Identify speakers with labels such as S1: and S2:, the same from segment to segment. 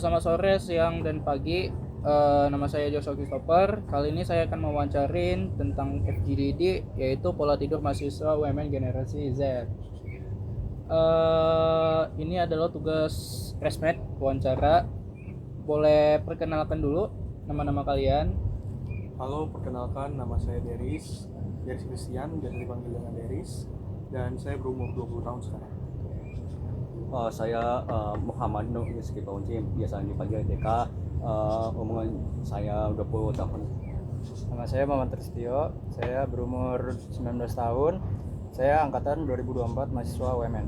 S1: Selamat sore, siang, dan pagi. Nama saya Joshua Christopher. Kali ini saya akan mewawancarin tentang FGDD, yaitu pola tidur mahasiswa UMN generasi Z. Ini adalah tugas resmed wawancara. Boleh perkenalkan dulu nama-nama kalian.
S2: Halo, perkenalkan nama saya Deris Christian, biasa dipanggil dengan Deris, dan saya berumur 20 tahun sekarang.
S3: Saya Muhammad Nur Rizky Paunci, biasa dipanggil DK. Umur saya 20 tahun.
S4: Nama saya Muhammad Tristio, saya berumur 19 tahun, saya angkatan 2024 mahasiswa UMN.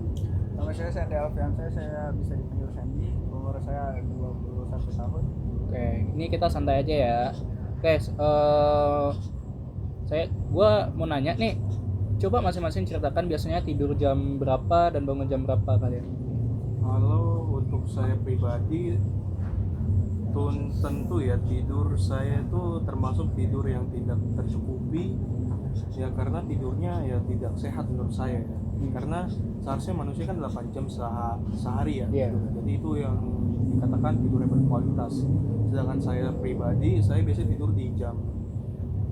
S5: Nama saya Sandy Alfiansyah, saya bisa dipanggil Sandy, umur saya 21 tahun.
S1: Oke, ini kita santai aja ya. Oke, gue mau nanya nih. Coba masing-masing ceritakan biasanya tidur jam berapa dan bangun jam berapa kalian?
S2: Kalau untuk saya pribadi, tentu ya tidur saya itu termasuk tidur yang tidak tercukupi, ya karena tidurnya ya tidak sehat menurut saya ya. Karena seharusnya manusia kan 8 jam sehari ya.
S1: Yeah.
S2: Jadi itu yang dikatakan tidur yang berkualitas. Sedangkan saya pribadi, saya biasanya tidur di jam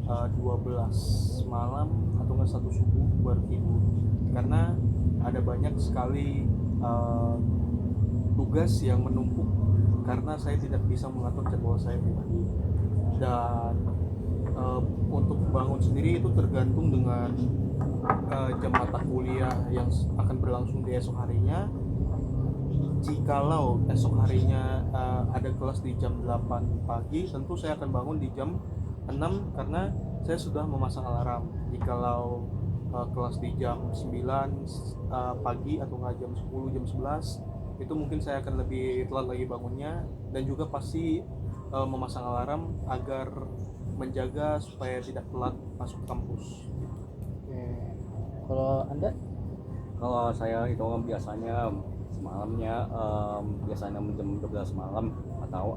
S2: 12 malam atau nggak 1 subuh baru tidur, karena ada banyak sekali tugas yang menumpuk karena saya tidak bisa mengatur jadwal saya pribadi. Dan untuk bangun sendiri itu tergantung dengan jam mata kuliah yang akan berlangsung di esok harinya. Jikalau esok harinya ada kelas di jam 8 pagi, tentu saya akan bangun di jam 6 karena saya sudah memasang alarm. Jikalau kelas di jam 9 pagi atau nggak jam 10, jam 11, itu mungkin saya akan lebih telat lagi bangunnya, dan juga pasti memasang alarm agar menjaga supaya tidak telat masuk kampus.
S1: Oke. Kalau Anda?
S3: Kalau saya itu biasanya semalamnya biasanya jam 12 malam atau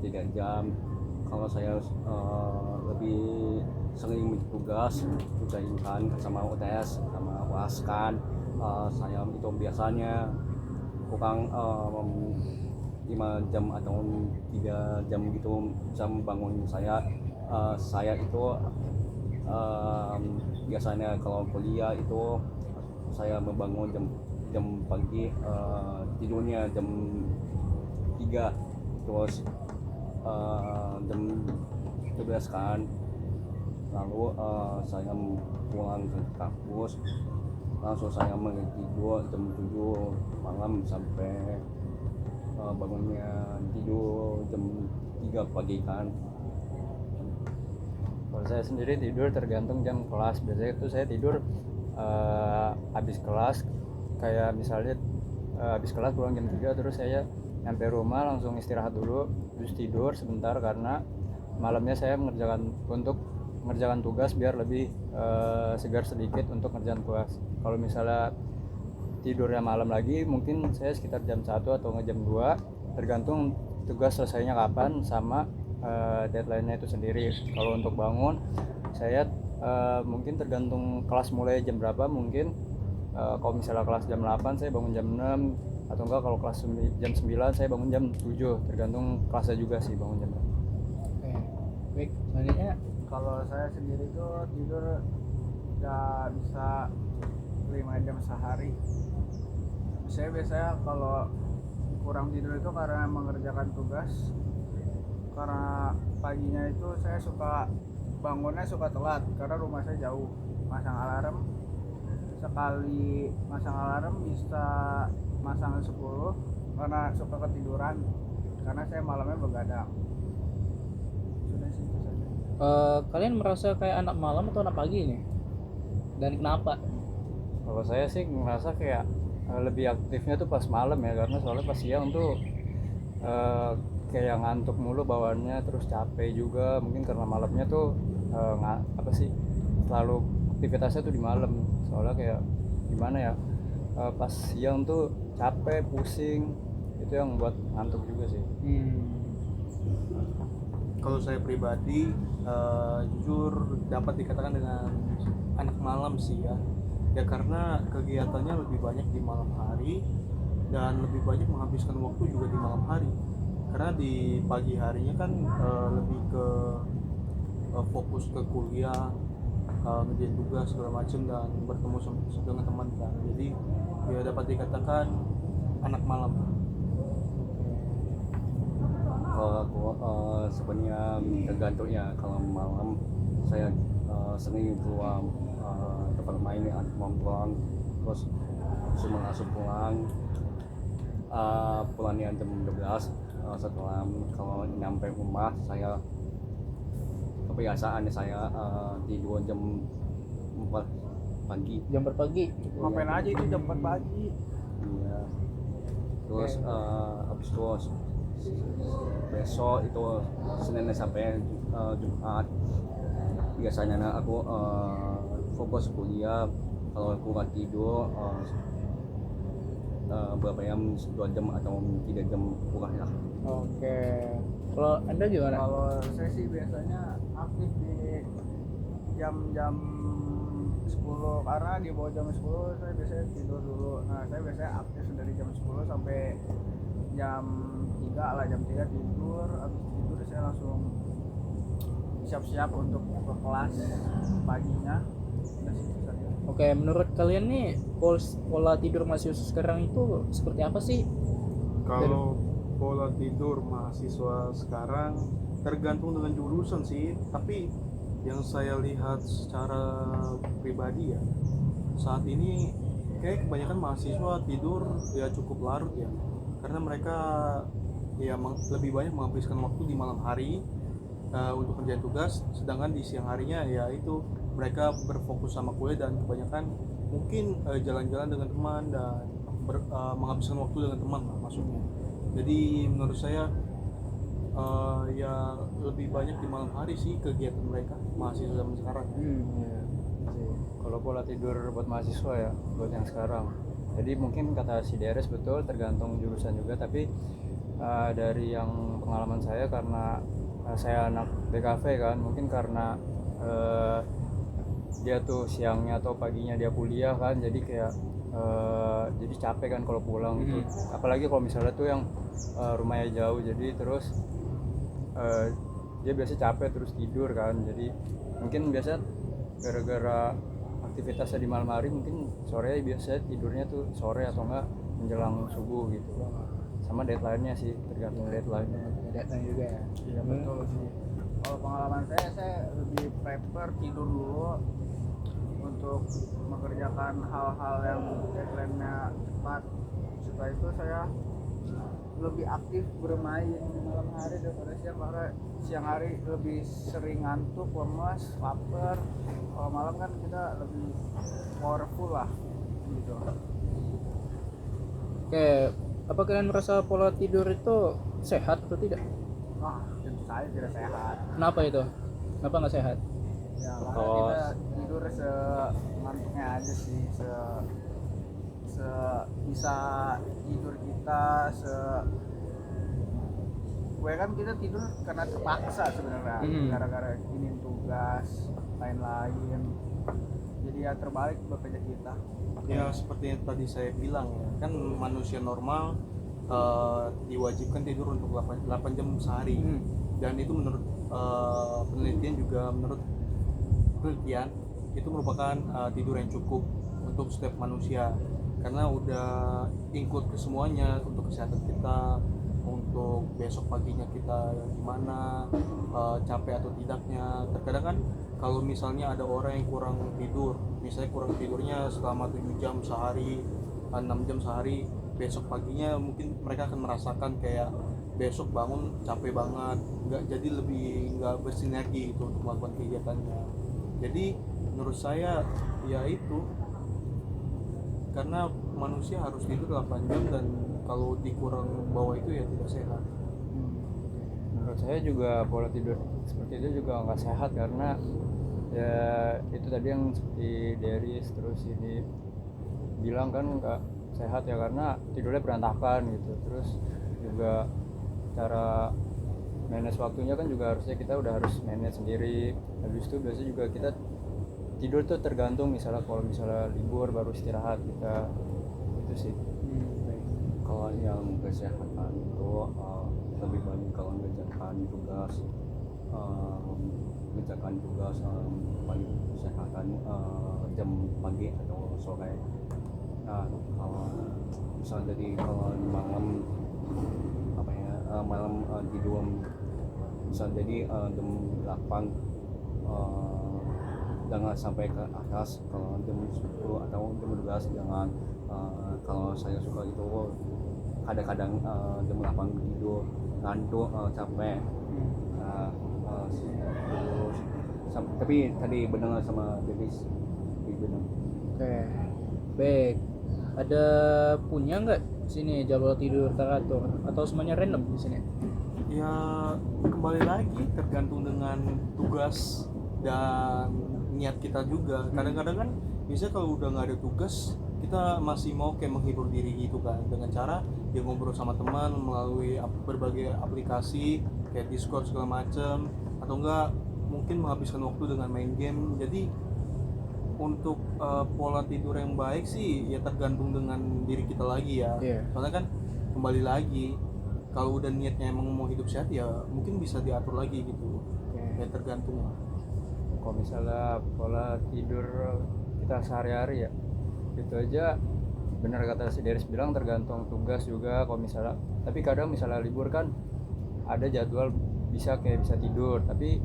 S3: 3 jam. Kalau saya lebih sering bertugas ujian sama UTS sama UAS kan, saya itu biasanya kurang 5 jam atau 3 jam gitu jam bangun saya. Saya itu biasanya kalau kuliah itu saya membangun jam pagi, tidurnya jam 3, terus jam 12 kan, lalu saya pulang ke kampus, langsung saya tidur jam 7 malam sampai bangunnya tidur jam 3 pagi kan.
S4: Kalau saya sendiri tidur tergantung jam kelas. Biasanya itu saya tidur habis kelas, kayak misalnya habis kelas pulang jam 3, terus saya nyampe rumah langsung istirahat dulu, terus tidur sebentar karena malamnya saya mengerjakan tugas biar lebih segar sedikit untuk ngerjain tugas. Kalau misalnya tidurnya malam lagi, mungkin saya sekitar jam 1 atau jam 2, tergantung tugas selesainya kapan sama deadline-nya itu sendiri. Kalau untuk bangun, saya mungkin tergantung kelas mulai jam berapa. Mungkin kalau misalnya kelas jam 8, saya bangun jam 6, atau enggak kalau kelas jam 9 saya bangun jam 7, tergantung kelasnya juga sih bangun jam berapa.
S1: Oke. Baik, selanjutnya.
S5: Kalau saya sendiri tuh tidur nggak bisa 5 jam sehari. Saya biasanya kalau kurang tidur itu karena mengerjakan tugas, karena paginya itu saya bangunnya suka telat karena rumah saya jauh. Sekali masang alarm bisa masang 10 karena suka ketiduran, karena saya malamnya begadang. Sudah sih itu saja.
S1: Kalian merasa kayak anak malam atau anak pagi nih? Dan kenapa?
S4: Kalau saya sih ngerasa kayak lebih aktifnya tuh pas malam ya, karena soalnya pas siang tuh kayak ngantuk mulu bawaannya, terus capek juga, mungkin karena malamnya tuh selalu aktivitasnya tuh di malam. Soalnya kayak gimana ya, pas siang tuh capek, pusing, itu yang buat ngantuk juga sih.
S2: Kalau saya pribadi, jujur dapat dikatakan dengan anak malam sih ya karena kegiatannya lebih banyak di malam hari dan lebih banyak menghabiskan waktu juga di malam hari. karena di pagi harinya kan lebih ke fokus ke kuliah, ngerjain tugas segala macam dan bertemu dengan teman kan, jadi ya dapat dikatakan anak malam.
S3: Kalau aku sebenarnya tergantung ya, kalau malam saya sering keluar tempat main ya, mau pulang terus langsung pulang, pulangnya jam 12. Setelah kalau nyampe rumah saya kebiasaannya saya tidur jam 4 pagi.
S1: Jam berpagi.
S5: Ngapain aja itu jam 4 pagi?
S3: Iya. Terus habis itu besok itu Senin sampai Jumat biasanya aku fokus kuliah. Kalau aku nggak tidur berapa jam, 2 jam atau 3 jam kurang lah.
S1: Oke. Kalau Anda gimana?
S5: Kalau saya sih biasanya aktif di jam-jam 10, karena di bawah jam 10 saya biasanya tidur dulu. Nah, saya biasanya aktif dari jam 10 sampai jam 3 lah, jam 3 tidur. Habis tidur saya langsung siap-siap untuk ke kelas paginya. Udah sih itu saja.
S1: Oke, menurut kalian nih pola tidur mahasiswa sekarang itu seperti apa sih?
S2: Kalau pola tidur mahasiswa sekarang tergantung dengan jurusan sih, tapi yang saya lihat secara pribadi ya, saat ini kayak kebanyakan mahasiswa tidur ya cukup larut ya, karena mereka ya lebih banyak menghabiskan waktu di malam hari untuk kerjaan tugas, sedangkan di siang harinya ya itu mereka berfokus sama kuliah dan kebanyakan mungkin jalan-jalan dengan teman dan menghabiskan waktu dengan teman lah maksudnya. Jadi menurut saya ya lebih banyak di malam hari sih kegiatan mereka mahasiswa zaman sekarang.
S4: Iya. Kalau pola tidur buat mahasiswa ya, buat yang sekarang. Jadi mungkin kata si Deres betul, tergantung jurusan juga. Tapi dari yang pengalaman saya, karena saya anak BKV kan, mungkin karena dia tuh siangnya atau paginya dia kuliah kan, jadi kayak jadi capek kan kalau pulang gitu. Apalagi kalau misalnya tuh yang rumahnya jauh, jadi terus dia biasa capek terus tidur kan, jadi mungkin biasa gara-gara aktivitasnya di malam hari, mungkin sore biasa tidurnya tuh sore atau enggak menjelang subuh gitu. Sama deadline-nya sih, tergantung deadline.
S1: Deadline juga ya.
S5: Iya betul sih. Kalau pengalaman saya lebih prefer tidur dulu untuk mengerjakan hal-hal yang deadline-nya cepat. Setelah itu saya lebih aktif bermain di malam hari daripada siang, karena siang hari lebih sering ngantuk, lemas, lapar. Kalau malam kan kita lebih powerful lah gitu.
S1: Oke, apa kalian merasa pola tidur itu sehat atau tidak?
S5: Wah, tentu saja tidak sehat.
S1: Kenapa itu? Kenapa nggak sehat?
S5: Ya karena
S4: Kalau-
S5: kita tidur sengantuknya aja sih, bisa tidur kita gue kan kita tidur karena terpaksa sebenarnya, gara-gara ini tugas lain-lain, jadi ya terbalik bekerja kita.
S2: Ya seperti yang tadi saya bilang ya, kan manusia normal diwajibkan tidur untuk 8 jam sehari. Dan itu menurut penelitian juga, menurut penelitian itu merupakan tidur yang cukup untuk setiap manusia, karena udah include ke semuanya, untuk kesehatan kita, untuk besok paginya kita gimana, capek atau tidaknya. Terkadang kan kalau misalnya ada orang yang kurang tidur, misalnya kurang tidurnya selama 7 jam sehari, 6 jam sehari, besok paginya mungkin mereka akan merasakan kayak besok bangun capek banget, nggak bersinergi itu untuk melakukan kegiatannya. Jadi menurut saya ya itu, karena manusia harus tidur 8 jam dan kalau dikurang bawah itu ya tidak sehat.
S4: Menurut saya juga pola tidur seperti itu juga nggak sehat, karena ya itu tadi yang seperti Deris terus ini bilang kan nggak sehat ya, karena tidurnya berantakan gitu. Terus juga cara manage waktunya kan juga harusnya kita udah harus manage sendiri. Habis itu biasanya juga kita tidur tuh tergantung, misalnya kalau misalnya libur baru istirahat kita, itu sih.
S3: Kalau yang kesehatan itu lebih banyak kalau ngerjakan tugas paling kesehatan jam pagi atau sore. Nah kalau misalnya jadi kalau malam malam tidur misalnya jadi jam 8 jangan sampai ke atas. Kalau jam 10 atau jam 12 jangan. Kalau saya suka itu kadang-kadang jam 8 tidur ngantuk, capek. Nah, terus tapi tadi benar sama Dennis, benar.
S1: Oke, baik. Ada punya nggak sini jadwal tidur teratur atau semuanya random di sini?
S2: Ya kembali lagi tergantung dengan tugas dan niat kita juga. Kadang-kadang kan biasanya kalau udah nggak ada tugas kita masih mau kayak menghibur diri gitu kan, dengan cara ya ngobrol sama teman melalui berbagai aplikasi kayak Discord segala macem, atau enggak mungkin menghabiskan waktu dengan main game. Jadi untuk pola tidur yang baik sih ya tergantung dengan diri kita lagi ya. Soalnya kan kembali lagi kalau udah niatnya emang mau hidup sehat ya mungkin bisa diatur lagi gitu. Ya tergantung lah.
S4: Kalau misalnya pola tidur kita sehari-hari ya, itu aja benar kata si Deris bilang tergantung tugas juga. Kalau misalnya, tapi kadang misalnya libur kan ada jadwal bisa tidur, tapi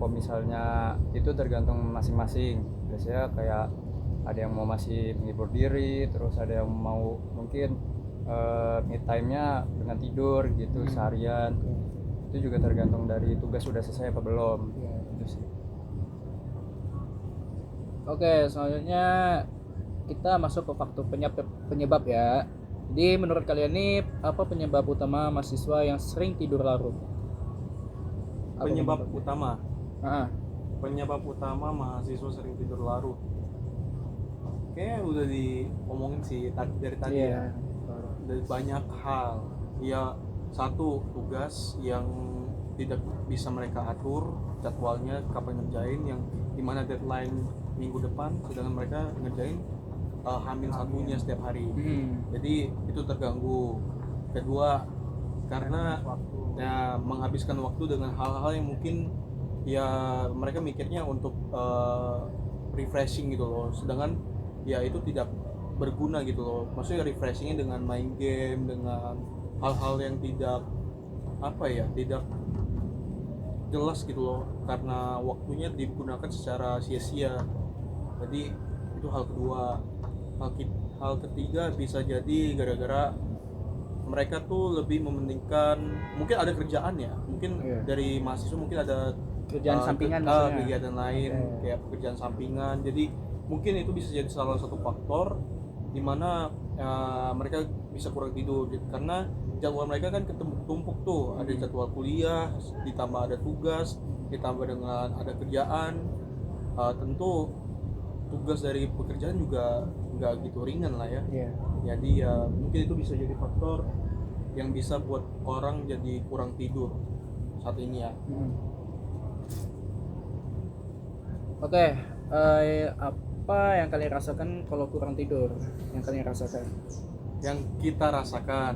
S4: kalau misalnya itu tergantung masing-masing. Biasanya kayak ada yang mau masih menghibur diri, terus ada yang mau mungkin me time-nya dengan tidur gitu seharian. Itu juga tergantung dari tugas sudah selesai apa belum. Itu sih.
S1: Oke, selanjutnya kita masuk ke faktor penyebab ya. Jadi menurut kalian nih apa penyebab utama mahasiswa yang sering tidur larut? Apa
S2: Penyebab utama
S1: penyebabnya?
S2: mahasiswa sering tidur larut. Kayaknya udah diomongin sih dari tadi ya. Dari banyak hal. Ya satu, tugas yang tidak bisa mereka atur jadwalnya kapan ngerjain, yang dimana deadline minggu depan, sedangkan mereka ngerjain hamil satunya setiap hari. Jadi itu terganggu. Kedua, karena ya menghabiskan waktu dengan hal-hal yang mungkin ya mereka mikirnya untuk refreshing gitu loh, sedangkan ya itu tidak berguna gitu loh. Maksudnya refreshingnya dengan main game, dengan hal-hal yang tidak tidak jelas gitu loh, karena waktunya digunakan secara sia-sia. Jadi itu hal kedua. Hal ketiga bisa jadi gara-gara mereka tuh lebih mementingkan, mungkin ada kerjaan ya, mungkin dari mahasiswa mungkin ada
S1: Kerjaan sampingan
S2: kegiatan lain kayak pekerjaan sampingan. Jadi mungkin itu bisa jadi salah satu faktor di mana mereka bisa kurang tidur gitu. Karena jadwal mereka kan ketumpuk tuh, ada jadwal kuliah ditambah ada tugas ditambah dengan ada kerjaan. Tentu tugas dari pekerjaan juga nggak gitu ringan lah ya. Jadi ya mungkin itu bisa jadi faktor yang bisa buat orang jadi kurang tidur saat ini ya.
S1: Oke, apa yang kalian rasakan kalau kurang tidur? Yang kalian rasakan?
S2: Yang kita rasakan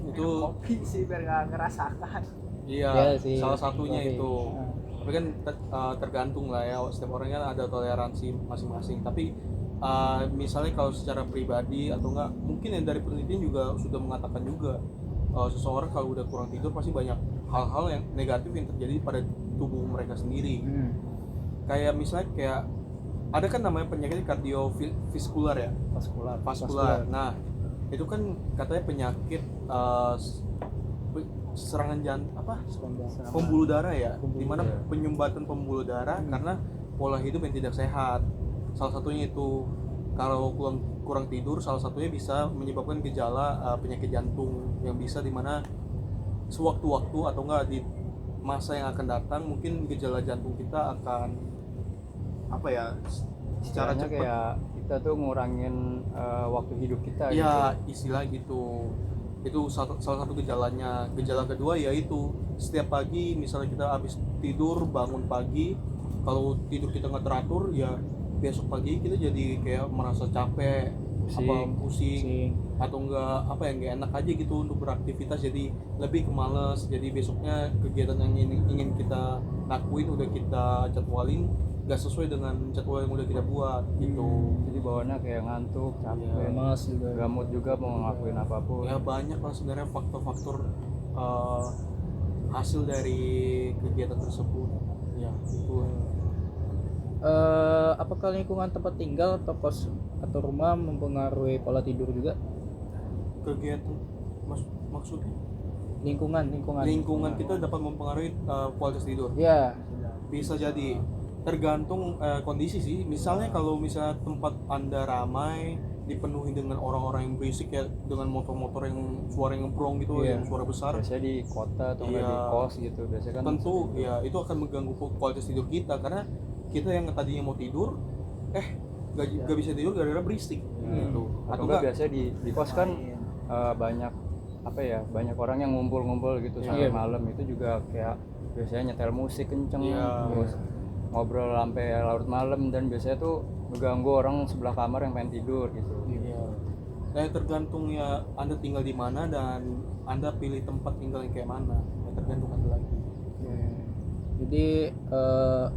S2: itu
S5: kopi sih biar nggak ngerasakan.
S2: iya
S1: sih,
S2: salah satunya
S1: kopi.
S2: itu. Tapi kan tergantung lah ya, setiap orang kan ada toleransi masing-masing. Tapi misalnya kalau secara pribadi atau enggak, mungkin yang dari penelitian juga sudah mengatakan juga seseorang kalau udah kurang tidur pasti banyak hal-hal yang negatif yang terjadi pada tubuh mereka sendiri. Kayak misalnya ada kan namanya penyakit kardiovaskular ya, vaskular. Nah itu kan katanya penyakit serangan pembuluh darah ya, dimana penyumbatan pembuluh darah karena pola hidup yang tidak sehat. Salah satunya itu kalau kurang tidur, salah satunya bisa menyebabkan gejala penyakit jantung yang bisa dimana sewaktu-waktu atau enggak di masa yang akan datang mungkin gejala jantung kita akan secara cepat
S4: kayak kita tuh ngurangin waktu hidup kita
S2: ya
S4: gitu.
S2: istilah gitu. Itu salah satu gejalanya. Gejala kedua yaitu setiap pagi misalnya kita habis tidur, bangun pagi, kalau tidur kita nggak teratur ya besok pagi kita jadi kayak merasa capek,
S4: Pusing.
S2: pusing atau enggak apa ya, enggak enak aja gitu untuk beraktivitas, jadi lebih ke males. Jadi besoknya kegiatan yang ingin kita lakuin udah kita jadwalin nggak sesuai dengan jadwal yang udah kita buat gitu.
S4: Jadi bawaannya kayak ngantuk, capek,
S1: Lemas juga.
S4: gak mood juga mau ngelakuin apapun.
S2: Ya banyak lah sebenarnya faktor-faktor hasil dari kegiatan tersebut ya itu.
S1: Apakah lingkungan tempat tinggal atau kos atau rumah mempengaruhi pola tidur juga?
S2: Kegiatan maksudnya
S1: Lingkungan
S2: kita dapat mempengaruhi kualitas tidur.
S1: ya.
S2: Bisa jadi, tergantung kondisi sih. Misalnya kalau misalnya tempat Anda ramai, dipenuhi dengan orang-orang yang berisik ya, dengan motor-motor yang suara yang ngeprong gitu,
S1: Iya.
S2: yang suara besar,
S4: Biasanya di kota atau nggak di
S2: Iya.
S4: kos gitu biasanya kan.
S2: tentu ya itu akan mengganggu kualitas tidur kita, karena kita yang tadinya mau tidur gak bisa tidur gara-gara berisik gitu.
S4: Atau nggak biasanya di kos kan banyak apa ya, banyak orang yang ngumpul-ngumpul gitu sampai
S1: Iya.
S4: malam, itu juga kayak biasanya nyetel musik kenceng,
S2: Iya.
S4: terus ngobrol sampai larut malam, dan biasanya tuh mengganggu orang sebelah kamar yang pengen tidur gitu.
S2: Iya. Nah, tergantung ya Anda tinggal di mana dan Anda pilih tempat tinggal yang kayak mana. Ya, tergantung Anda lagi.
S1: Jadi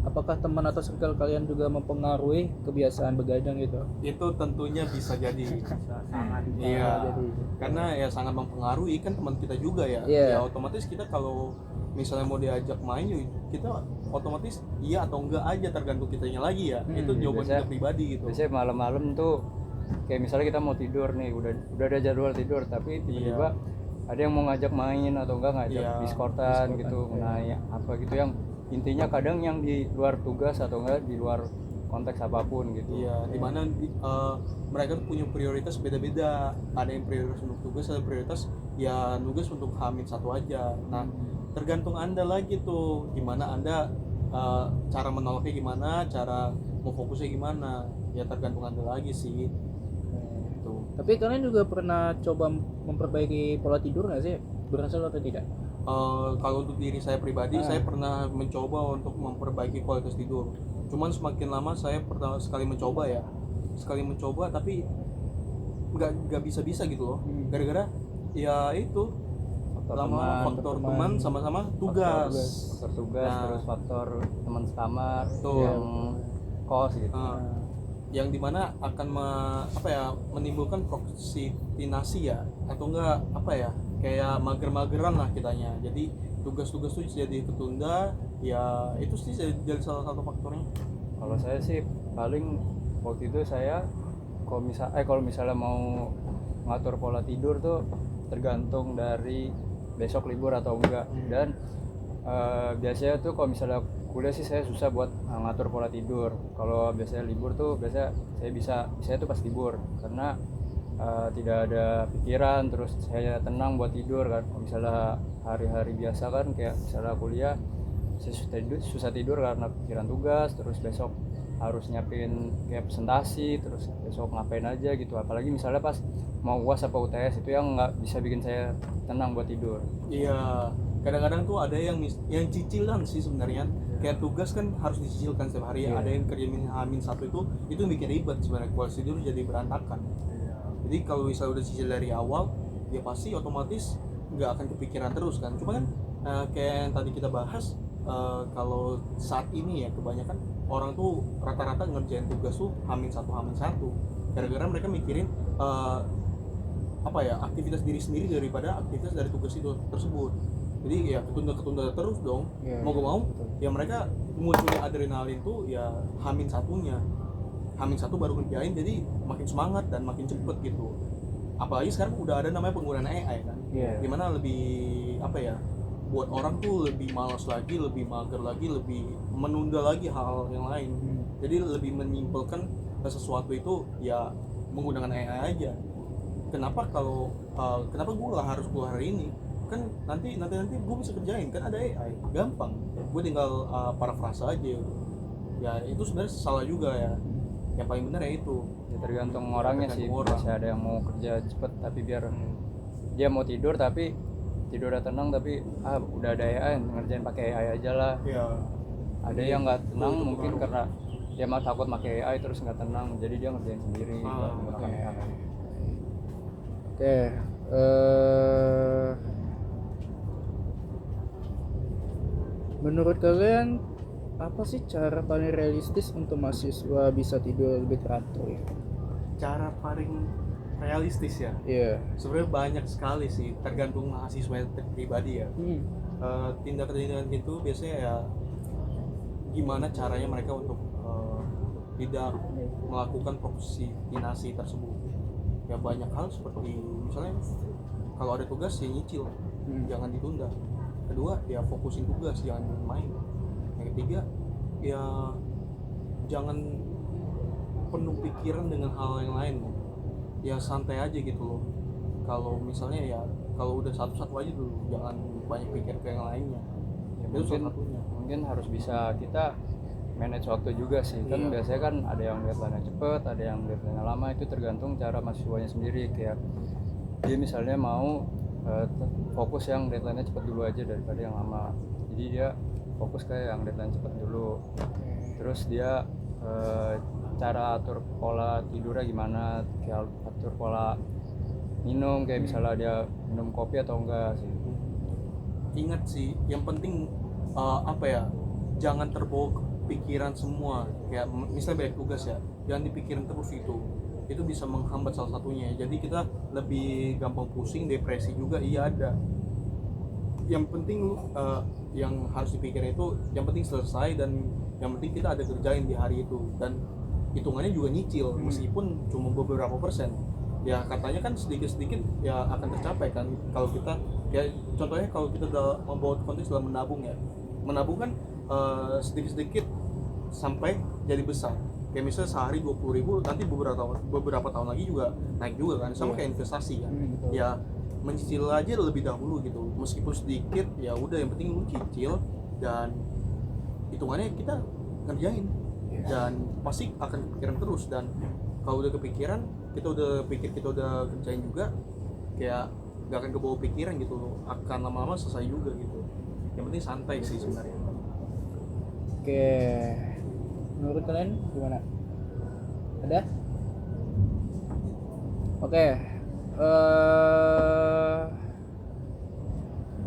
S1: apakah teman atau circle kalian juga mempengaruhi kebiasaan begadang gitu?
S2: Itu tentunya bisa jadi.
S5: sangat
S2: Iya.
S1: jadi.
S2: Karena ya sangat mempengaruhi, kan teman kita juga ya.
S1: Iya.
S2: Ya otomatis kita kalau misalnya mau diajak main ya kita otomatis iya atau enggak aja, tergantung kitanya lagi ya. Itu jawaban
S4: biasa-
S2: kita pribadi gitu.
S4: Biasanya malam-malam tuh kayak misalnya kita mau tidur nih, udah ada jadwal tidur, tapi tiba-tiba ada yang mau ngajak main atau enggak ngajak
S2: Iya,
S4: diskortan gitu, nah ya, apa gitu yang intinya kadang yang di luar tugas atau enggak di luar konteks apapun gitu.
S2: Iya, dimana mereka tuh punya prioritas beda-beda. Ada yang prioritas untuk tugas, ada prioritas ya nugas untuk hamil satu aja. Nah, tergantung Anda lagi tuh, gimana Anda cara menolaknya gimana, cara mau fokusnya gimana. Ya tergantung Anda lagi sih. Gitu.
S1: Tapi kalian juga pernah coba memperbaiki pola tidur nggak sih? Berhasil atau tidak?
S2: Kalau untuk diri saya pribadi, saya pernah mencoba untuk memperbaiki kualitas tidur. Cuman semakin lama saya pernah sekali mencoba tapi nggak bisa gitu loh. Gara-gara ya itu faktor teman sama tugas.
S4: Faktor tugas,
S2: Nah.
S4: terus faktor teman sekamar,
S2: Betul.
S4: yang kos gitu.
S2: Yang dimana akan menimbulkan prokrastinasi ya, atau enggak apa ya, kayak mager-mageran lah kitanya. Jadi tugas-tugas tuh jadi ketunda ya, itu sih jadi salah satu faktornya.
S4: Kalau saya sih paling waktu itu saya kalau misalnya mau ngatur pola tidur tuh tergantung dari besok libur atau enggak. Dan biasanya tuh kalau misalnya kuliah sih saya susah buat ngatur pola tidur. Kalau biasanya libur tuh biasanya saya tuh pas libur, karena tidak ada pikiran, terus saya tenang buat tidur kan. Kalau misalnya hari-hari biasa kan kayak misalnya kuliah, saya susah tidur karena pikiran tugas, terus besok harus nyiapin kayak presentasi, terus besok ngapain aja gitu. Apalagi misalnya pas mau UAS apa UTS, itu yang nggak bisa bikin saya tenang buat tidur.
S2: Iya, kadang-kadang tuh ada yang cicilan sih sebenarnya. Kayak tugas kan harus dicicilkan setiap hari. Ada yang kerja hamin satu itu yang bikin ribet sebenarnya, kualitas tidur jadi berantakan. Jadi kalau misalnya udah cicil dari awal, ya pasti otomatis nggak akan kepikiran terus kan. Cuma kan kayak yang tadi kita bahas, kalau saat ini ya kebanyakan orang tuh rata-rata ngerjain tugas tuh hamin satu, gara-gara mereka mikirin aktivitas diri sendiri daripada aktivitas dari tugas itu tersebut. Jadi ya ketunda terus dong. Mau gak mau ya mereka munculnya adrenalin tuh ya hamin satu baru ngerjain, jadi makin semangat dan makin cepet gitu. Apalagi sekarang udah ada namanya penggunaan AI kan, dimana lebih buat orang tuh lebih malas lagi, lebih mager lagi, lebih menunda lagi hal yang lain. Jadi lebih menyimpulkan sesuatu itu ya menggunakan AI aja. Kenapa gue nggak harus keluar hari ini? Kan nanti gue bisa kerjain, kan ada AI, gampang. Gue tinggal paraphrase aja. Ya itu sebenarnya salah juga ya. Yang paling benar ya itu.
S4: Ya tergantung orangnya sih. Bisa ada yang mau kerja cepet tapi biar dia mau tidur tapi tidurnya tenang, tapi udah ada AI, ngerjain pakai AI aja lah.
S2: Ya.
S4: Ada yang nggak tenang mungkin karena dia mah takut pakai AI terus nggak tenang, jadi dia ngerjain sendiri menggunakan
S1: oke.
S4: AI.
S1: Oke, menurut kalian apa sih cara paling realistis untuk mahasiswa bisa tidur lebih teratur ya?
S2: Cara paling realistis ya,
S1: Iya.
S2: sebenarnya banyak sekali sih, tergantung mahasiswa pribadi ya. Tindakan-tindakan itu biasanya ya gimana caranya mereka untuk tidak melakukan prokrastinasi tersebut. Ya banyak hal seperti misalnya kalau ada tugas ya nyicil, jangan ditunda. Kedua ya fokusin tugas, jangan main. Yang ketiga ya jangan penuh pikiran dengan hal yang lain, ya santai aja gitu loh. Kalau misalnya ya kalau udah satu-satu aja dulu, jangan banyak pikir ke yang lainnya.
S4: Ya,
S2: Itu salah satunya.
S4: mungkin harus bisa kita manage waktu juga sih, kan
S2: Iya.
S4: biasanya kan ada yang deadline-nya cepet, ada yang deadline-nya lama, itu tergantung cara mahasiswanya sendiri. Kayak dia misalnya mau fokus yang deadline-nya cepet dulu aja daripada yang lama, jadi dia fokus ke yang deadline cepet dulu. Terus dia cara atur pola tidurnya gimana, kayak atur pola minum, kayak misalnya dia minum kopi atau enggak sih.
S2: Ingat sih, yang penting apa ya, jangan terbawa pikiran semua. Kayak misalnya banyak tugas ya, jangan dipikirin terus itu bisa menghambat salah satunya. Jadi kita lebih gampang pusing, depresi juga iya ada. Yang penting yang harus dipikirin itu yang penting selesai, dan yang penting kita ada kerjain di hari itu, dan hitungannya juga nyicil meskipun cuma beberapa persen. Ya katanya kan sedikit-sedikit ya akan tercapai kan kalau kita, ya contohnya kalau kita udah membawa konteks dalam menabung ya, menabung kan sedikit-sedikit sampai jadi besar. Kayak misalnya sehari 20.000, nanti beberapa tahun lagi juga naik juga kan, sama kayak investasi kan. Ya mencicil aja lebih dahulu gitu, meskipun sedikit ya udah, yang penting lu cicil dan hitungannya kita ngerjain, dan pasti akan kepikiran terus. Dan kalau udah kepikiran, kita udah kerjain juga, kayak gak akan kebawa pikiran gitu, akan lama-lama selesai juga gitu. Yang penting santai sih sebenarnya.
S1: Oke, menurut kalian gimana? Ada? Oke,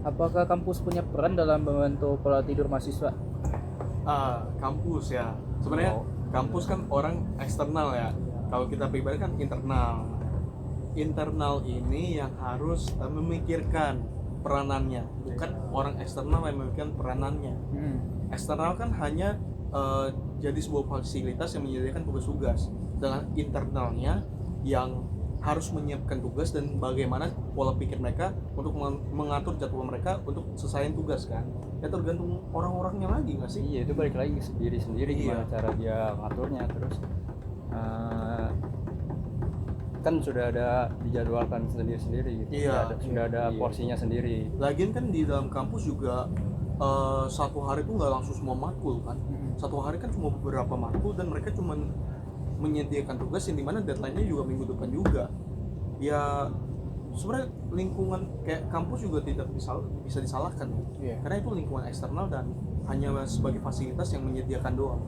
S1: apakah kampus punya peran dalam membantu pola tidur mahasiswa?
S2: Kampus ya, sebenarnya kampus kan orang eksternal ya, kalau kita pribadi kan internal ini yang harus memikirkan peranannya, bukan orang eksternal yang memikirkan peranannya. Eksternal kan hanya jadi sebuah fasilitas yang menyediakan tugas-tugas, dengan internalnya yang harus menyiapkan tugas dan bagaimana pola pikir mereka untuk mengatur jadwal mereka untuk selesaiin tugas kan. Ya tergantung orang-orangnya lagi nggak sih?
S4: Iya, itu balik lagi ke diri sendiri, gimana
S2: Iya.
S4: cara dia ngaturnya. Terus kan sudah ada dijadwalkan sendiri-sendiri gitu.
S2: Iya.
S4: Sudah ada porsinya sendiri.
S2: Lagian kan di dalam kampus juga satu hari tuh nggak langsung semua matkul kan. Satu hari kan cuma beberapa matkul, dan mereka cuma menyediakan tugas yang dimana deadline-nya juga minggu depan juga. Ya sebenarnya lingkungan kayak kampus juga tidak bisa disalahkan ya. Karena itu lingkungan eksternal dan hanya sebagai fasilitas yang menyediakan doang.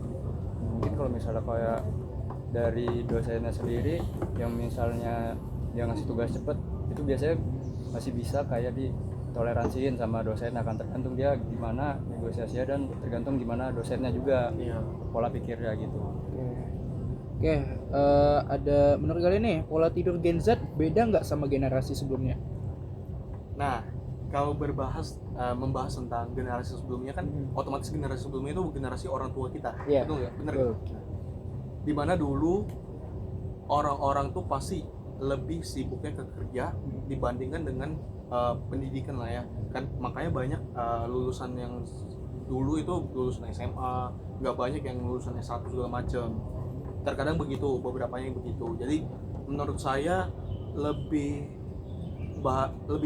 S4: Mungkin kalau misalnya kayak dari dosennya sendiri yang misalnya dia ngasih tugas cepet, itu biasanya masih bisa kayak ditoleransiin sama dosen, akan tergantung dia gimana negosiasinya dan tergantung gimana dosennya juga pola pikirnya gitu.
S1: Oke, ada menurut kalian nih pola tidur Gen Z beda nggak sama generasi sebelumnya?
S2: Nah, kalau membahas tentang generasi sebelumnya kan, otomatis generasi sebelumnya itu generasi orang tua kita,
S1: Iya.
S2: betul nggak? Bener.
S1: Betul.
S2: Dimana dulu orang-orang tuh pasti lebih sibuknya ke kerja dibandingkan dengan pendidikan lah ya kan. Makanya banyak lulusan yang dulu itu lulusan SMA, nggak banyak yang lulusan S1 segala macem. Terkadang begitu, beberapa yang begitu. Jadi menurut saya lebih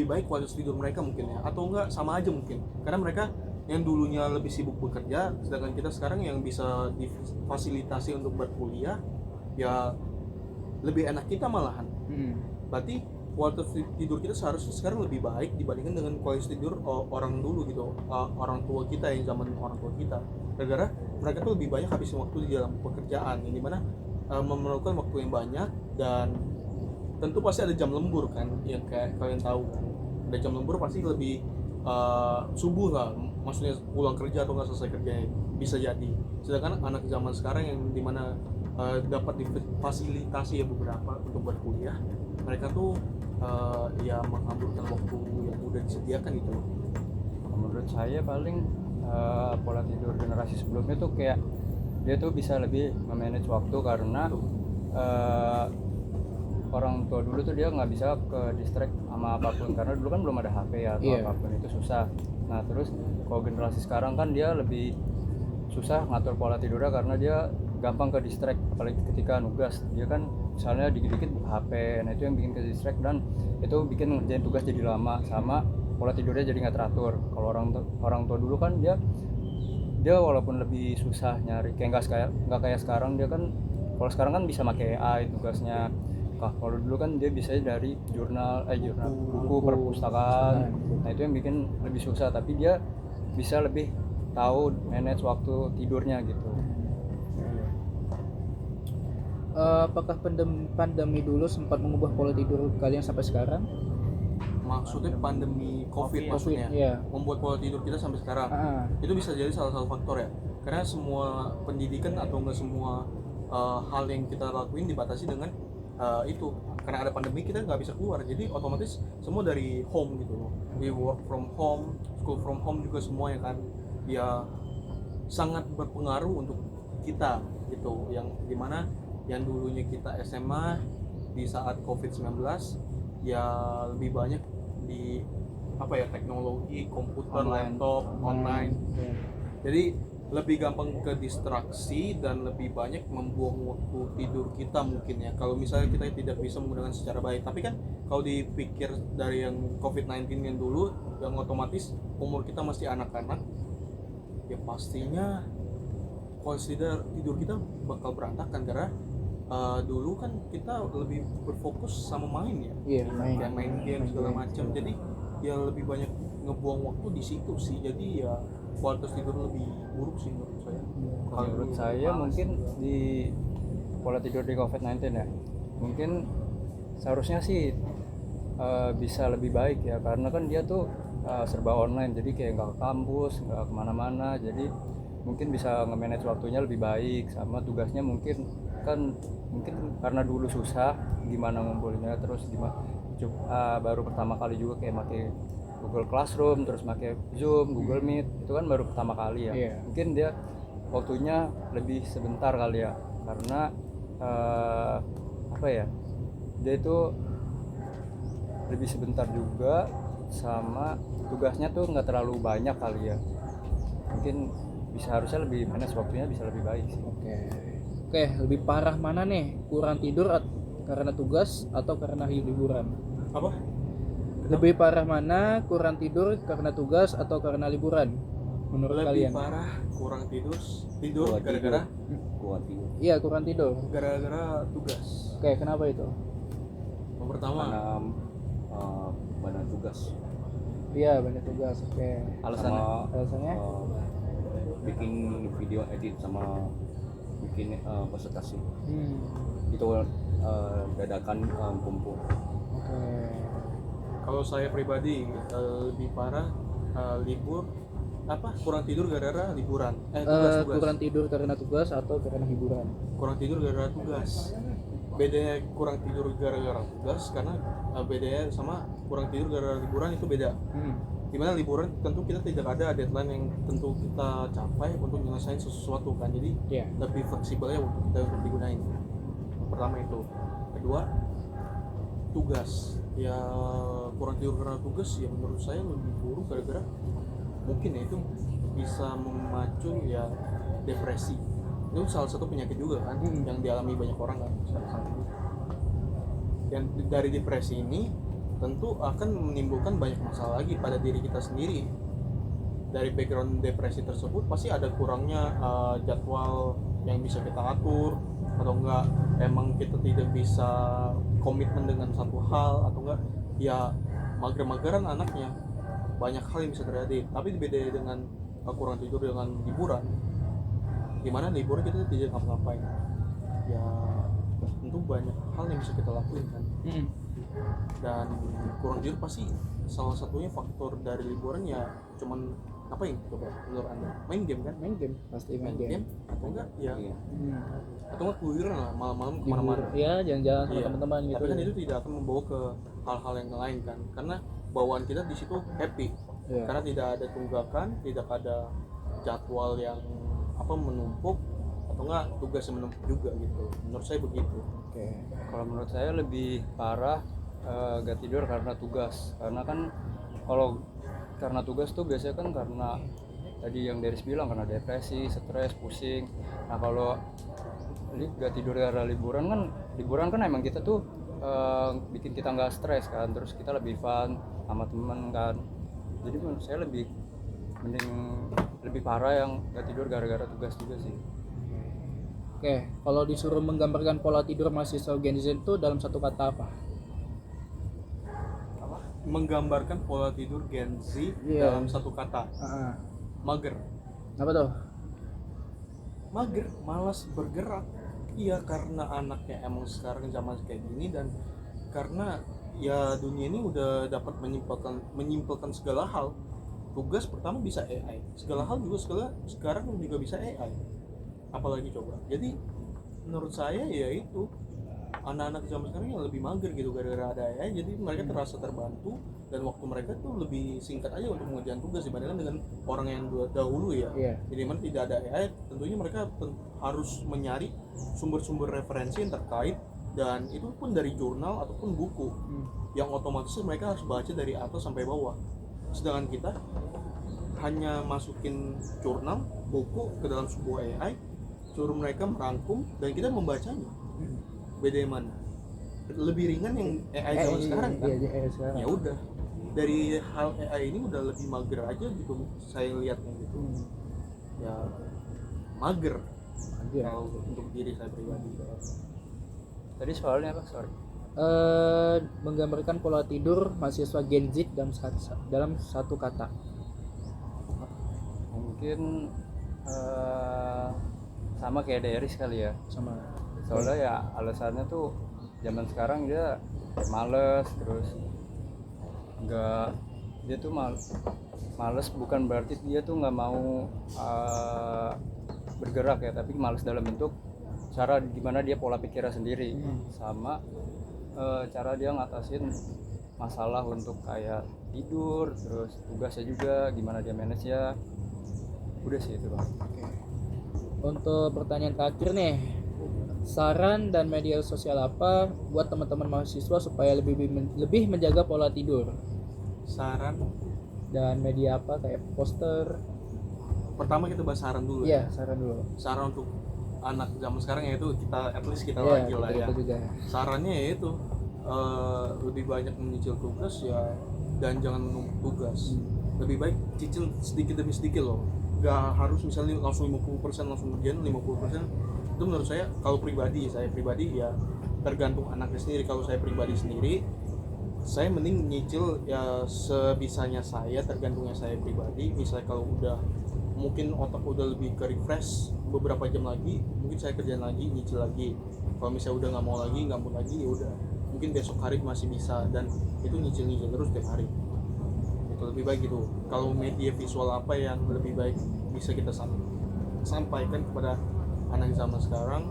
S2: baik kualitas tidur mereka mungkin ya, atau enggak sama aja mungkin, karena mereka yang dulunya lebih sibuk bekerja, sedangkan kita sekarang yang bisa difasilitasi untuk berkuliah ya lebih enak kita malahan. Berarti kualitas tidur kita seharusnya sekarang lebih baik dibandingkan dengan kualitas tidur orang dulu gitu, orang tua kita yang zaman orang tua kita. Gara-gara mereka tuh lebih banyak habisin waktu di dalam pekerjaan, yang dimana memerlukan waktu yang banyak, dan tentu pasti ada jam lembur kan, yang kayak kalian tahu kan, ada jam lembur pasti lebih subuh lah, maksudnya pulang kerja atau nggak selesai kerjanya bisa jadi. Sedangkan anak zaman sekarang yang dimana dapat difasilitasi ya beberapa untuk berkuliah, mereka tuh ya menghamburkan waktu yang udah disediakan gitu.
S4: Menurut saya paling pola tidur generasi sebelumnya tuh kayak dia tuh bisa lebih memanage waktu, karena orang tua dulu tuh dia nggak bisa ke distract sama apapun, karena dulu kan belum ada HP ya atau apapun itu susah. Nah terus kalau generasi sekarang kan dia lebih susah ngatur pola tidurnya karena dia gampang ke distract, apalagi ketika nugas. Dia kan misalnya dikit-dikit buka HP, nah itu yang bikin ke distract dan itu bikin ngerjain tugas jadi lama, sama pola tidurnya jadi nggak teratur. Kalau orang tua dulu kan dia walaupun lebih susah nyari, kayak nggak kayak sekarang. Dia kan kalau sekarang kan bisa pakai AI tugasnya. Kalau dulu kan dia bisa dari jurnal buku perpustakaan. Nah itu yang bikin lebih susah, tapi dia bisa lebih tahu manage waktu tidurnya gitu.
S1: Apakah pandemi dulu sempat mengubah pola tidur kalian sampai sekarang?
S2: Maksudnya pandemi COVID maksudnya
S1: iya.
S2: membuat pola tidur kita sampai sekarang. Itu bisa jadi salah satu faktor ya, karena semua pendidikan atau enggak semua hal yang kita lakuin dibatasi dengan itu, karena ada pandemi kita nggak bisa keluar, jadi otomatis semua dari home gitu loh, di work from home, school from home juga semua ya kan, ya sangat berpengaruh untuk kita gitu, yang dimana yang dulunya kita SMA di saat COVID-19 ya lebih banyak di apa ya, teknologi, komputer, laptop, online. Jadi lebih gampang ke distraksi dan lebih banyak membuang waktu tidur kita mungkin ya, kalau misalnya kita tidak bisa menggunakan secara baik. Tapi kan kalau dipikir dari yang COVID-19 yang dulu, yang otomatis umur kita masih anak-anak, ya pastinya kualitas tidur kita bakal berantakan, karena dulu kan kita lebih berfokus sama main ya, kayak main game segala macam, jadi ya lebih banyak ngebuang waktu di situ sih. Jadi ya kualitas tidur lebih buruk sih menurut saya.
S4: Kalau menurut saya mungkin di pola tidur di COVID-19 ya, mungkin seharusnya sih bisa lebih baik ya, karena kan dia tuh serba online, jadi kayak nggak ke kampus, nggak kemana-mana, jadi mungkin bisa nge-manage waktunya lebih baik. Sama tugasnya mungkin karena dulu susah gimana ngumpulinnya, terus gimana baru pertama kali juga kayak pakai Google Classroom, terus pakai Zoom, Google Meet, itu kan baru pertama kali ya. Mungkin dia waktunya lebih sebentar kali ya, karena apa ya, dia itu lebih sebentar juga, sama tugasnya tuh nggak terlalu banyak kali ya. Mungkin harusnya lebih manage waktunya bisa lebih baik sih.
S1: Oke, lebih parah mana nih, kurang tidur karena tugas atau karena liburan?
S2: Apa?
S1: Lebih parah mana, kurang tidur karena tugas atau karena liburan menurut kalian?
S2: Lebih parah kurang tidur gara-gara
S1: Iya, kurang tidur
S2: gara-gara tugas.
S1: Oke, kenapa itu?
S2: Yang pertama
S3: karena banyak tugas.
S1: Iya, banyak tugas. Oke. Alasannya?
S3: Bikin video edit sama bikin presentasi. Itu dadakan kumpul.
S1: Oke.
S2: Kalau saya pribadi lebih parah kurang tidur gara-gara liburan. Tugas.
S1: Kurang tidur karena tugas atau karena hiburan?
S2: Kurang tidur gara-gara tugas. Bedanya kurang tidur gara-gara tugas karena bedanya sama kurang tidur gara-gara liburan itu beda. Dimana liburan tentu kita tidak ada deadline yang tentu kita capai untuk menyelesaikan sesuatu kan, jadi lebih fleksibel ya untuk digunain. Pertama itu. Kedua, tugas. Ya kurang tidur karena tugas ya menurut saya lebih buruk gara-gara mungkin ya itu bisa memacu ya depresi. Itu salah satu penyakit juga kan yang dialami banyak orang kan. Dan dari depresi ini tentu akan menimbulkan banyak masalah lagi pada diri kita sendiri. Dari background depresi tersebut pasti ada kurangnya jadwal yang bisa kita atur, atau enggak emang kita tidak bisa komitmen dengan satu hal, atau enggak ya mager-mageran anaknya, banyak hal yang bisa terjadi. Tapi beda dengan kurang tidur dengan liburan, dimana liburan kita tidak ngapa-ngapain, ya tentu banyak hal yang bisa kita lakuin kan. Dan kurang tidur pasti salah satunya faktor dari liburan ya cuman ngapain coba menurut anda? Main game kan?
S1: Main game, pasti main game.
S2: Atau enggak ya
S3: Iya.
S2: atau enggak keluyuran lah malam-malam kemana-mana.
S1: Ya, jalan-jalan sama
S2: Iya.
S1: teman-teman gitu.
S2: Tapi kan itu tidak akan membawa ke hal-hal yang lain kan, karena bawaan kita di situ happy.
S1: Iya.
S2: Karena tidak ada tunggakan, tidak ada jadwal yang menumpuk, atau enggak tugas yang menumpuk juga gitu. Menurut saya begitu.
S1: Oke.
S4: Kalau menurut saya lebih parah gak tidur karena tugas. Karena kan kalau karena tugas tuh biasanya kan karena tadi yang Deris bilang, karena depresi, stres, pusing. Nah kalau gak tidur karena liburan kan emang kita tuh bikin kita nggak stres kan, terus kita lebih fun sama temen kan. Jadi menurut saya lebih parah yang gak tidur gara-gara tugas juga sih.
S1: Oke, kalau disuruh menggambarkan pola tidur mahasiswa Gen Z itu dalam satu kata apa?
S2: Menggambarkan pola tidur Gen Z
S1: Iya.
S2: dalam satu kata, mager.
S1: Apa tuh?
S2: Mager, malas bergerak. Iya, karena anaknya emang sekarang zaman kayak gini, dan karena ya dunia ini udah dapat menyimpulkan segala hal. Tugas pertama bisa AI, segala hal juga sekarang juga bisa AI. Apalagi coba. Jadi menurut saya ya itu, anak-anak zaman sekarang yang lebih mager gitu gara-gara ada AI, jadi mereka terasa terbantu, dan waktu mereka tuh lebih singkat aja untuk mengerjakan tugas dibandingkan dengan orang yang dahulu ya.
S1: Iya.
S2: Jadi mana tidak ada AI, tentunya mereka harus mencari sumber-sumber referensi yang terkait, dan itu pun dari jurnal ataupun buku yang otomatis mereka harus baca dari atas sampai bawah. Sedangkan kita hanya masukin jurnal, buku ke dalam sebuah AI, suruh mereka merangkum dan kita membacanya. Beda yang mana? Lebih ringan yang AI zaman sekarang kan?
S1: Iya, AI sekarang.
S2: Ya udah, dari hal AI ini udah lebih mager aja gitu saya lihatnya gitu. Ya mager
S1: Mager.
S2: kalau untuk diri saya pribadi.
S4: Tadi soalnya apa? Sorry.
S1: Menggambarkan pola tidur mahasiswa Gen Z dalam satu kata.
S4: Mungkin sama kayak Deris kali ya.
S1: Sama.
S4: Soalnya ya alasannya tuh zaman sekarang dia males, terus dia tuh males bukan berarti dia tuh nggak mau bergerak ya, tapi males dalam bentuk cara gimana dia pola pikirnya sendiri, sama cara dia ngatasin masalah untuk kayak tidur, terus tugasnya juga gimana dia manage ya. Udah sih itu Bang.
S1: Oke. Untuk pertanyaan terakhir nih, saran dan media sosial apa buat teman-teman mahasiswa supaya lebih menjaga pola tidur?
S2: Saran
S1: Dan media apa kayak poster?
S2: pertama kita bahas saran dulu.
S1: Iya, saran dulu.
S2: Saran untuk anak zaman sekarang yaitu kita at least kita
S1: Iya,
S2: lagi lah ya.
S1: itu juga.
S2: Sarannya yaitu lebih banyak menyicil tugas ya, dan jangan menumpuk tugas. Lebih baik cicil sedikit demi sedikit loh. Gak harus misalnya langsung 50% langsung ngerjain 50%. Itu menurut saya, kalau saya pribadi ya tergantung anaknya sendiri. Kalau saya pribadi sendiri, saya mending nyicil ya sebisanya saya, tergantungnya saya pribadi. Misalnya kalau udah mungkin otak udah lebih ke refresh beberapa jam lagi, mungkin saya kerjain lagi, nyicil lagi. Kalau misalnya udah nggak mau lagi, ya udah mungkin besok hari masih bisa, dan itu nyicil terus tiap hari. Itu lebih baik gitu. Kalau media visual apa yang lebih baik bisa kita sampaikan kepada anak zaman sekarang,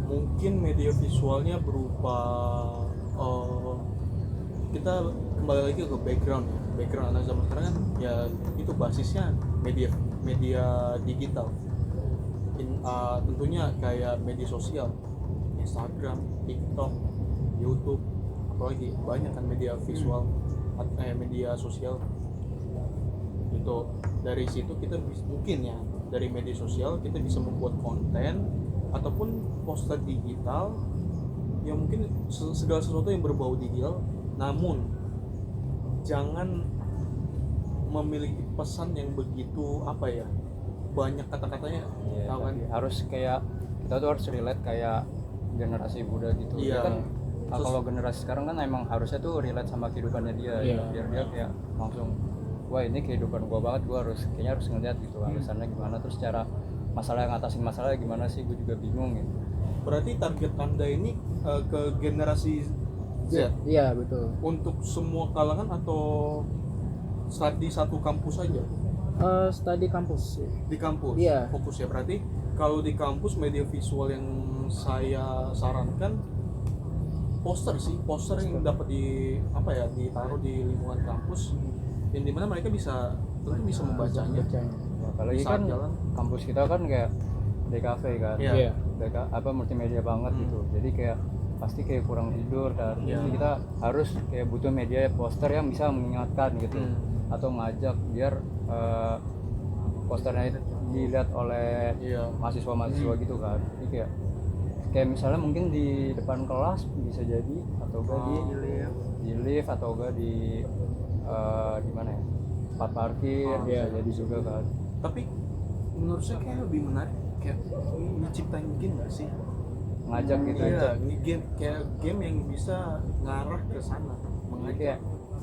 S2: mungkin media visualnya berupa kita kembali lagi ke background anak zaman sekarang kan ya itu basisnya media digital. Tentunya kayak media sosial, Instagram, TikTok, YouTube, apalagi banyak kan media visual, media sosial. Itu dari situ kita mungkin ya, dari media sosial kita bisa membuat konten ataupun poster digital yang mungkin segala sesuatu yang berbau digital, namun jangan memiliki pesan yang begitu banyak kata-katanya, tahu kan?
S4: Harus kayak kita tuh harus relate kayak generasi muda gitu.
S2: Iya.
S4: Dia kan kalau generasi sekarang kan emang harusnya tuh relate sama kehidupannya dia,
S1: Iya.
S4: biar dia kayak langsung wah ini kehidupan gua banget, gua kayaknya harus ngeliat gitu alasannya gimana, terus cara masalah yang ngatasin masalahnya gimana sih, gue juga bingung gitu.
S2: Berarti target Anda ini ke generasi Z
S1: Iya betul.
S2: untuk semua kalangan atau di satu kampus saja?
S1: Studi kampus.
S2: Di kampus
S1: Iya.
S2: fokus ya. Berarti kalau di kampus media visual yang saya sarankan poster yang dapat ditaruh di lingkungan kampus, yang dimana mereka bisa membacanya
S4: Ya, apalagi
S2: di saat
S4: kan
S2: jalan.
S4: kampus kita kan kayak DKV kan,
S2: Iya.
S4: multimedia banget gitu, jadi kayak pasti kayak kurang tidur kan. Jadi kita harus kayak butuh media poster yang bisa mengingatkan gitu, atau ngajak biar posternya itu dilihat oleh
S2: Iya.
S4: mahasiswa gitu kan. Jadi kayak misalnya mungkin di depan kelas bisa jadi, atau enggak di lift, atau enggak di mana ya, tempat parkir bisa jadi juga kan.
S2: Tapi menurut saya kayak lebih menarik kayak diciptain game nggak sih?
S4: Ngajak gitu.
S2: Iya, game yang bisa ngarah ke sana,
S4: Jadi
S2: mengajak.
S4: kayak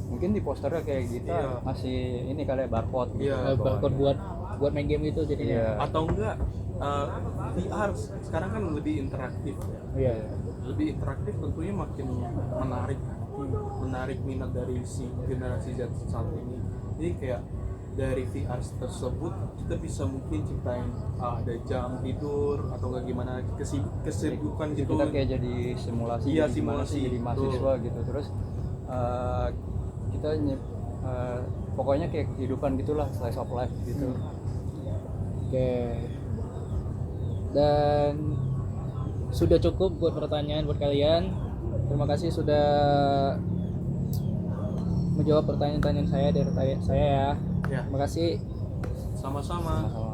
S4: mungkin di posternya kayak kita
S2: Iya.
S4: masih ini kali ya, barcode gitu.
S2: Iya.
S1: Barcode buat main game itu jadinya.
S4: Iya.
S2: Atau enggak VR sekarang kan lebih interaktif ya.
S1: Iya.
S2: Lebih interaktif tentunya makin menarik minat dari si generasi Z saat ini. Jadi kayak dari VR tersebut kita bisa mungkin ciptain ada jam tidur atau enggak gimana kesibukan
S4: Jadi
S2: gitu.
S4: kita kayak jadi simulasi,
S2: Iya,
S4: jadi gimana sih
S2: simulasi,
S4: jadi mahasiswa gitu. Terus kita pokoknya kayak kehidupan gitulah, slice of life gitu.
S1: Oke. Dan sudah cukup buat pertanyaan buat kalian. Terima kasih sudah menjawab pertanyaan-pertanyaan saya dari saya ya.
S2: Ya,
S1: Terima kasih.
S2: sama-sama.
S4: Sama-sama.